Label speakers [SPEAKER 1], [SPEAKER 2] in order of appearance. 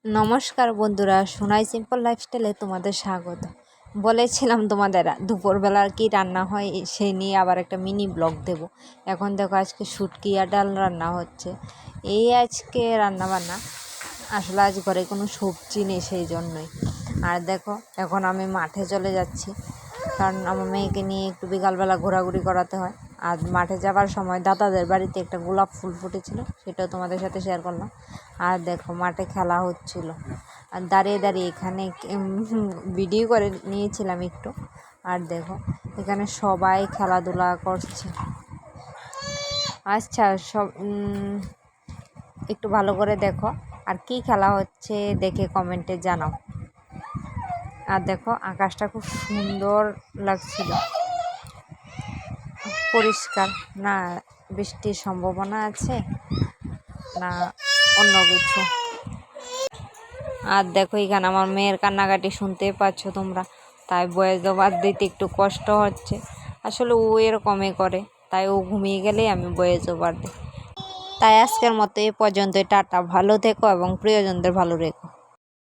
[SPEAKER 1] নমস্কার বন্ধুরা, সোনাই সিম্পল লাইফস্টাইলে তোমাদের স্বাগত। বলেছিলাম তোমাদের দুপুরবেলার কি রান্না হয় সেই নিয়ে আবার একটা মিনি ব্লগ দেব। এখন দেখো আজকে শুটকি আর ডাল রান্না হচ্ছে। এই আজকে রান্না বান্না, আসলে আজ ঘরে কোনো সবজি নেই সেই জন্যই। আর দেখো এখন আমি মাঠে চলে যাচ্ছি, কারণ আমার মেয়েকে নিয়ে একটু বিকালবেলা ঘোরাঘুরি করাতে হয়। আর মাঠে যাবার সময় দাদাদের বাড়িতে একটা গোলাপ ফুল ফুটেছিল, সেটাও তোমাদের সাথে শেয়ার করলাম। আর দেখো মাঠে খেলা হচ্ছিল, আর দাঁড়িয়ে দাঁড়িয়ে এখানে ভিডিও করে নিয়েছিলাম একটু। আর দেখো এখানে সবাই খেলাধুলা করছে। আচ্ছা, সব একটু ভালো করে দেখো, আর কি খেলা হচ্ছে দেখে কমেন্টে জানাও। আর দেখো আকাশটা খুব সুন্দর লাগছিল, পরিষ্কার। না বৃষ্টির সম্ভাবনা আছে না অন্য কিছু। আর দেখো এখানে আমার মেয়ের কান্নাকাটি শুনতেই পাচ্ছ তোমরা, তাই ভয়েস ওভার দিতে একটু কষ্ট হচ্ছে। আসলে ও এরকমই করে, তাই ও ঘুমিয়ে গেলেই আমি ভয়েস ওভার দিই। তাই আজকের মতো এ পর্যন্ত, টাটা, ভালো থেকো এবং প্রিয়জনদের ভালো রেখো।